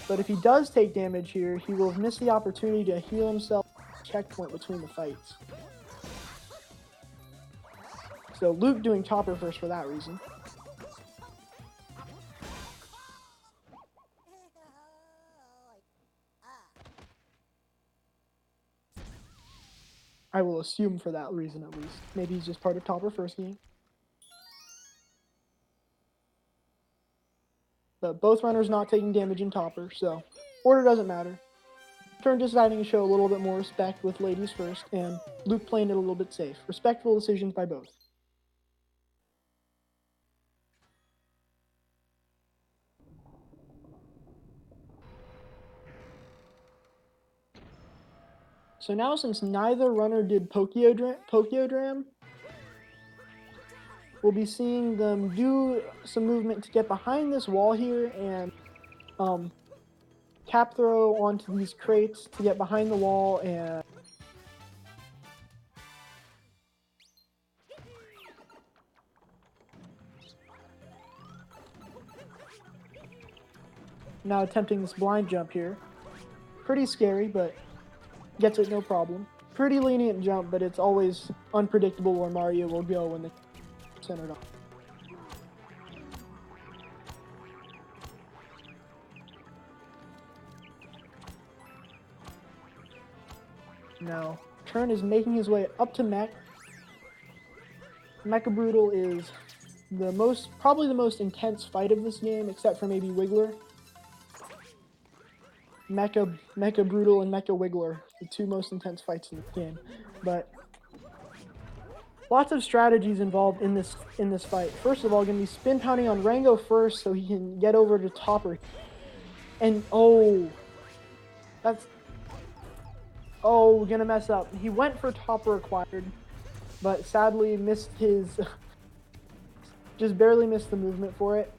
S1: But if he does take damage here, he will have missed the opportunity to heal himself checkpoint between the fights. So Luke doing Topper first for that reason. I will assume for that reason at least. Maybe he's just part of Topper first game. But both runners not taking damage in Topper, so order doesn't matter. TYRN deciding to show a little bit more respect with ladies first, and Luke playing it a little bit safe. Respectful decisions by both. So now since neither runner did Pokio Dram, we'll be seeing them do some movement to get behind this wall here and cap throw onto these crates to get behind the wall and now attempting this blind jump here. Pretty scary, but gets it no problem. Pretty lenient jump, but it's always unpredictable where Mario will go when the centered on. Now, TYRN is making his way up to Mech. Mecha Brutal is probably the most intense fight of this game, except for maybe Wiggler. Mecha Brutal and Mecha Wiggler, the two most intense fights in the game. But lots of strategies involved in this fight. First of all, going to be spin pounding on Rango first so he can get over to Topper. And we're gonna mess up. He went for Topper acquired, but sadly missed his just barely missed the movement for it.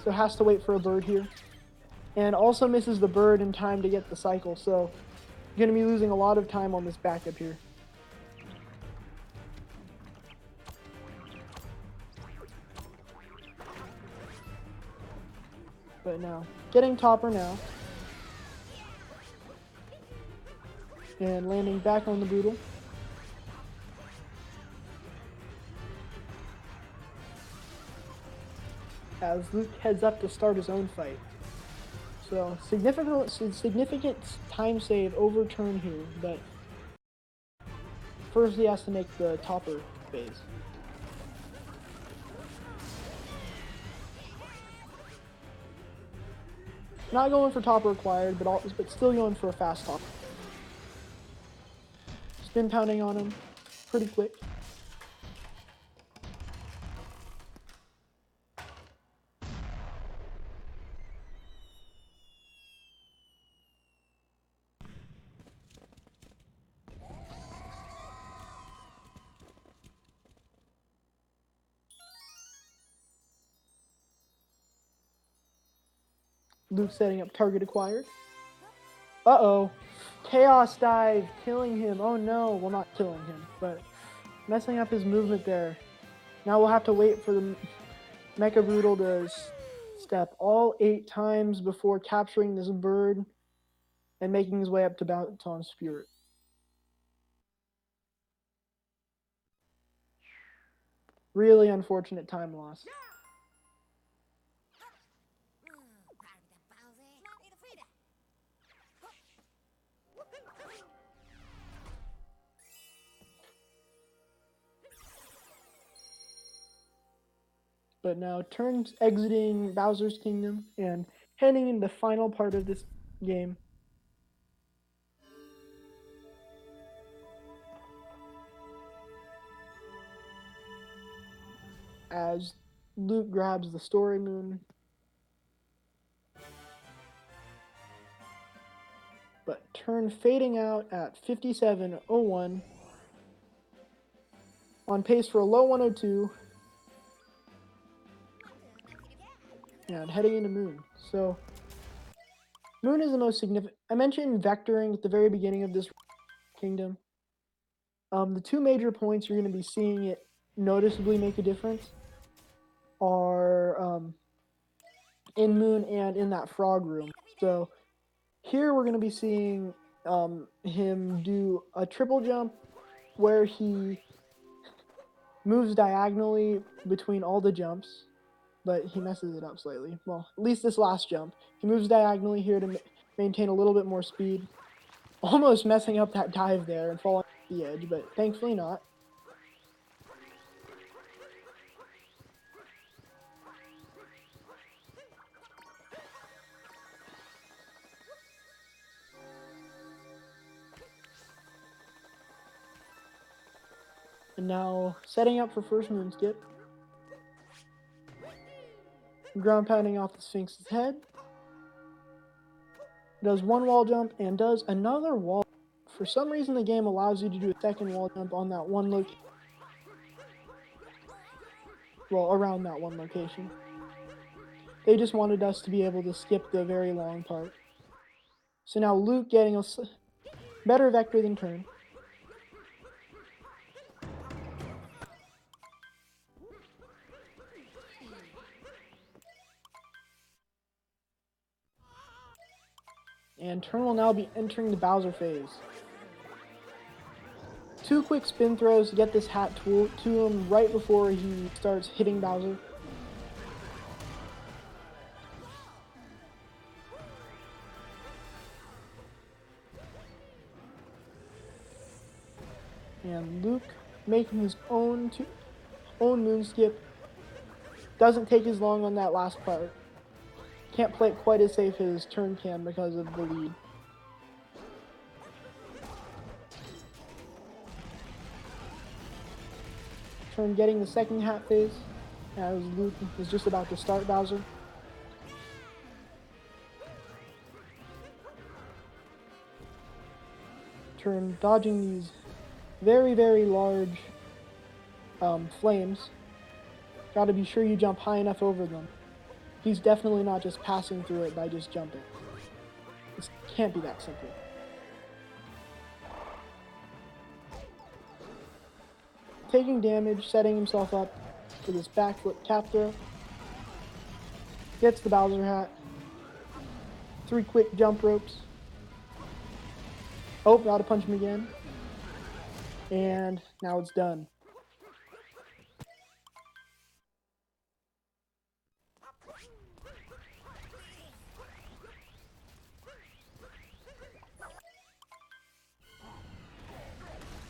S1: So has to wait for a bird here. And also misses the bird in time to get the cycle, so gonna be losing a lot of time on this backup here. But now, getting Topper now. And landing back on the Boodle. As Luke heads up to start his own fight. So, significant time save overturn here, but first he has to make the Topper phase. Not going for Topper acquired, but still going for a fast Topper. Spin pounding on him, pretty quick. Luke setting up target acquired. Uh-oh. Chaos dive, killing him. Oh no, well, not killing him, but messing up his movement there. Now we'll have to wait for the Mecha Brutal to step all 8 times before capturing this bird and making his way up to bounce on Spirit. Really unfortunate time loss. But now turns exiting Bowser's Kingdom and heading into the final part of this game. As Luke grabs the Story Moon. But turn fading out at 57.01. On pace for a low 102. And heading into Moon. So, Moon is the most significant. I mentioned vectoring at the very beginning of this kingdom. The two major points you're going to be seeing it noticeably make a difference are in Moon and in that frog room. So, here we're going to be seeing him do a triple jump where he moves diagonally between all the jumps. But he messes it up slightly. Well, at least this last jump. He moves diagonally here to maintain a little bit more speed. Almost messing up that dive there and falling off the edge, but thankfully not. And now, setting up for first moon skip. Ground pounding off the Sphinx's head. Does one wall jump and does another wall. For some reason, the game allows you to do a second wall jump on that one location. Well, around that one location. They just wanted us to be able to skip the very long part. So now Luke getting a better vector than turn. And turn will now be entering the Bowser phase. 2 quick spin throws to get this hat to him right before he starts hitting Bowser. And Luke making his own own moon skip. Doesn't take as long on that last part. Can't play it quite as safe as TYRN can because of the lead. TYRN getting the second hat phase as Luke is just about to start Bowser. TYRN dodging these very, very large flames. Gotta be sure you jump high enough over them. He's definitely not just passing through it by just jumping. This can't be that simple. Taking damage, setting himself up for this backflip cap throw. Gets the Bowser hat. 3 quick jump ropes. Oh, gotta punch him again. And now it's done.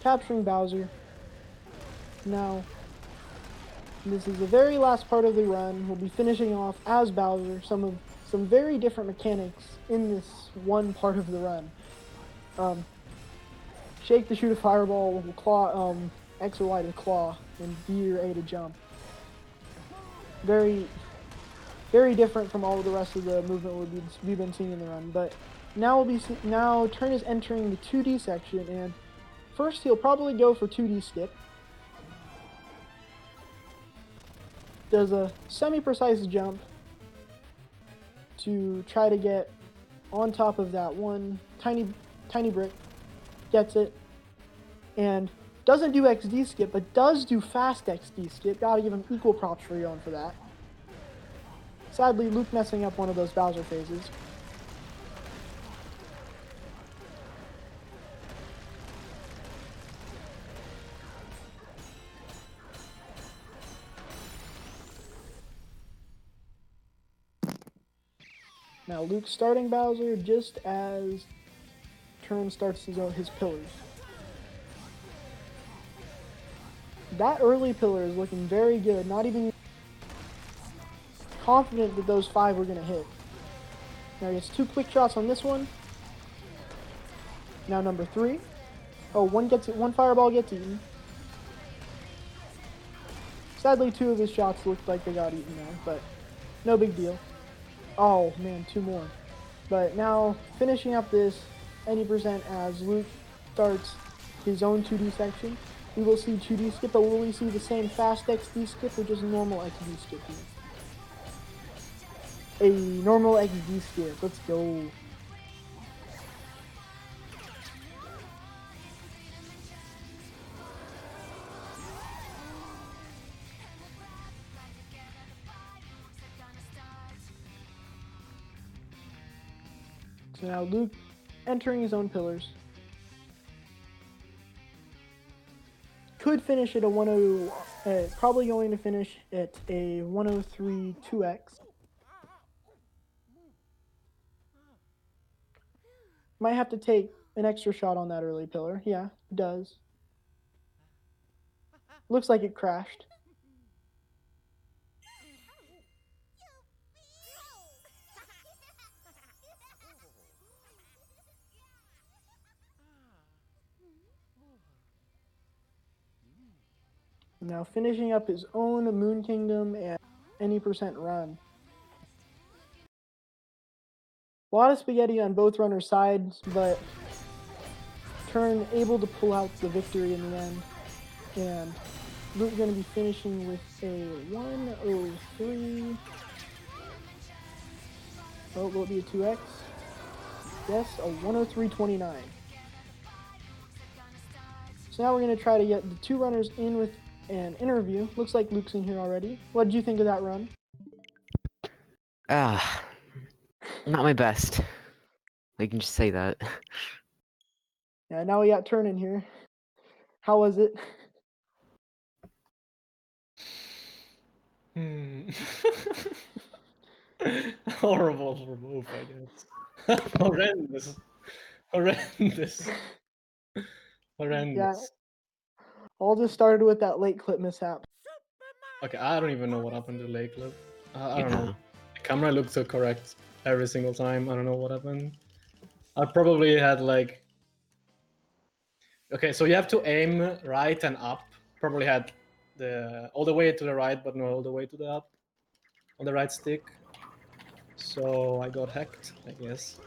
S1: Capturing Bowser. Now, this is the very last part of the run. We'll be finishing off as Bowser. Some very different mechanics in this one part of the run. Shake to shoot a fireball, claw, X or Y to claw, and B or A to jump. Very, very different from all of the rest of the movement we've been seeing in the run. But now TYRN is entering the 2D section, and first he'll probably go for 2D skip. Does a semi-precise jump to try to get on top of that one tiny brick. Gets it, and doesn't do XD skip, but does do fast XD skip. Gotta give him equal props for going for that. Sadly, Luke messing up one of those Bowser phases. Now Luke's starting Bowser just as TYRN starts his pillars. That early pillar is looking very good. Not even confident that those 5 were going to hit. Now he gets 2 quick shots on this one. Now number 3. Oh, one fireball gets eaten. Sadly, 2 of his shots looked like they got eaten there, but no big deal. Oh man, 2 more. But now finishing up this 80% as Luke starts his own 2D section. We will see 2D skip, but will we see the same fast XD skip or just normal XD skip here? A normal XD skip, let's go. So now Luke entering his own pillars. Could finish at a 100, probably going to finish at a 103 2x. Might have to take an extra shot on that early pillar. Yeah, it does. Looks like it crashed. Now finishing up his own Moon Kingdom and 80% run. A lot of spaghetti on both runners' sides, but TYRN able to pull out the victory in the end. And Luke going to be finishing with a 103. Oh, will it be a 2x? Yes, a 103.29. So now we're going to try to get the 2 runners in with an interview. Looks like Luke's in here already. What did you think of that run?
S2: Not my best. I can just say that.
S1: Yeah, now we got TYRN in here. How was it?
S3: Horrible remove, I guess. Horrendous. Horrendous. Horrendous.
S1: Yeah, all just started with that late clip mishap.
S3: Okay, I don't even know what happened to Lake Look. I don't know.
S2: Yeah.
S3: The camera looked so correct every single time. I don't know what happened. I probably had like... Okay, so you have to aim right and up. Probably had all the way to the right, but not all the way to the up on the right stick. So I got hacked, I guess.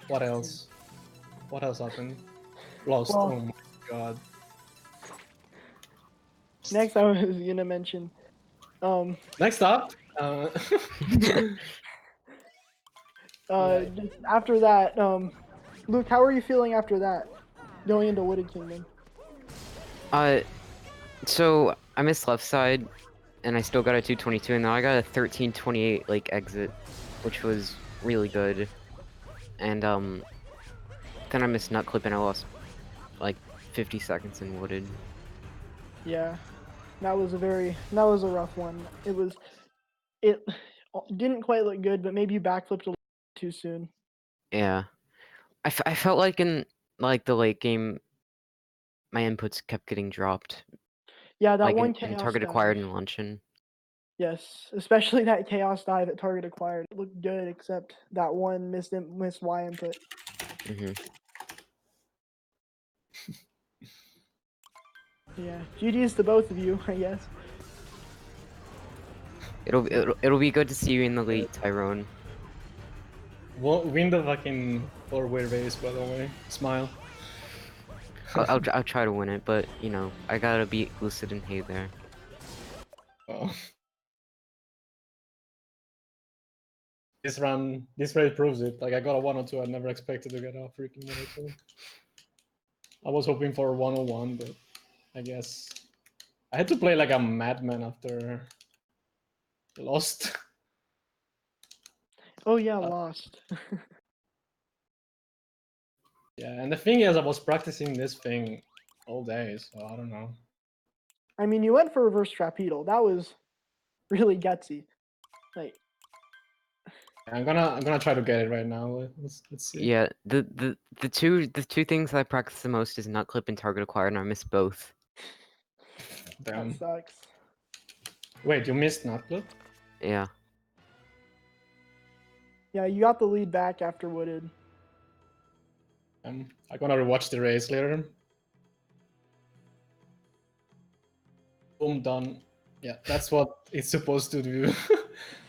S3: What else? What else happened? Lost.
S1: Well-
S3: Oh my god.
S1: Next, I was gonna mention.
S3: Next up.
S1: Just after that, Luke, how are you feeling after that? Going into Wooded Kingdom.
S2: So I missed left side, and I still got a 222, and now I got a 1328 like exit, which was really good. And then I missed nut clip, and I lost like 50 seconds in Wooded.
S1: Yeah, that was a rough one. It didn't quite look good, but maybe you backflipped a little too soon.
S2: Yeah, I felt like in like the late game, my inputs kept getting dropped.
S1: Yeah, that
S2: Like
S1: one
S2: in
S1: chaos
S2: target
S1: dive.
S2: acquired and luncheon.
S1: Yes, especially that chaos dive at target acquired. It looked good, except that one missed Y input.
S2: Hmm.
S1: Yeah, GG's to both of you, I guess.
S2: It'll be good to see you in the late, Tyrone.
S3: Win the fucking 4-way race, by the way. Smile.
S2: I'll try to win it, but you know I gotta beat Lucid and Hay there.
S3: Oh. This race proves it. Like I got a 102, I never expected to get a freaking 102. I was hoping for a 101, but I guess I had to play like a madman after lost.
S1: Oh yeah, lost.
S3: Yeah, and the thing is, I was practicing this thing all day, so I don't know.
S1: I mean, you went for reverse trapedal. That was really gutsy. Like,
S3: I'm gonna try to get it right now. Let's see.
S2: Yeah, the two things I practice the most is nut clip and target acquired, and I miss both.
S3: Damn.
S1: that sucks.
S3: Wait, you missed Nutclip?
S2: Yeah.
S1: Yeah, you got the lead back after Wooded.
S3: I'm gonna rewatch the race later. Boom, done. Yeah, that's what it's supposed to do.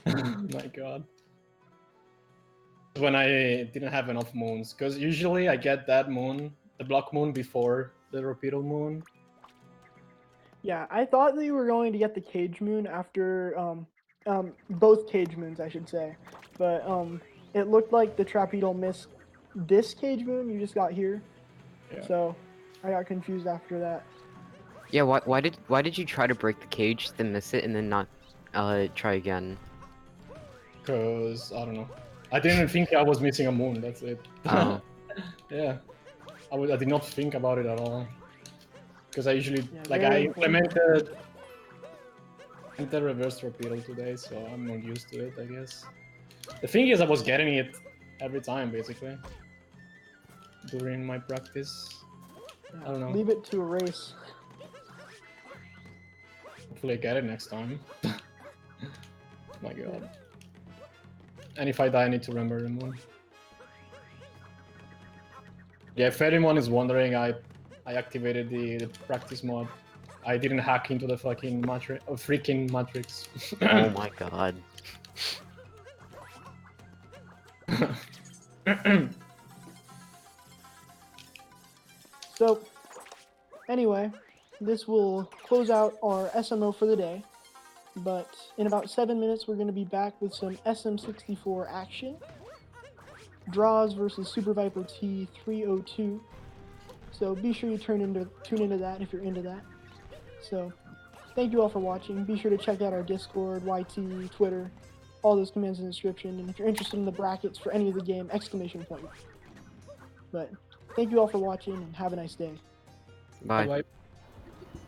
S3: My god. When I didn't have enough moons, because usually I get that moon, the block moon, before the repeatal moon.
S1: Yeah, I thought that you were going to get the cage moon after both cage moons, I should say, but it looked like the trapedal missed this cage moon you just got here.
S3: Yeah.
S1: So I got confused after that.
S2: Yeah. Why did you try to break the cage, then miss it, and then not try again?
S3: Because I don't know. I didn't think I was missing a moon. That's it.
S2: Oh.
S3: Yeah. I did not think about it at all. Because I usually I
S1: very
S3: implemented the reverse torpedo today, so I'm not used to it, I guess. The thing is, I was getting it every time, basically, during my practice. I don't know.
S1: Leave it to a race.
S3: Hopefully I get it next time. My god. And if I die, I need to remember the moon. Yeah, if anyone is wondering, I activated the practice mod. I didn't hack into the fucking freaking matrix.
S2: Oh my god.
S1: So anyway, this will close out our SMO for the day. But in about 7 minutes, we're going to be back with some SM64 action. Draws versus Super Viper T302. So be sure you tune into that if you're into that. So thank you all for watching. Be sure to check out our Discord, YT, Twitter, all those commands in the description. And if you're interested in the brackets for any of the game, ! But thank you all for watching and have a nice day.
S2: Bye.
S3: Bye-bye.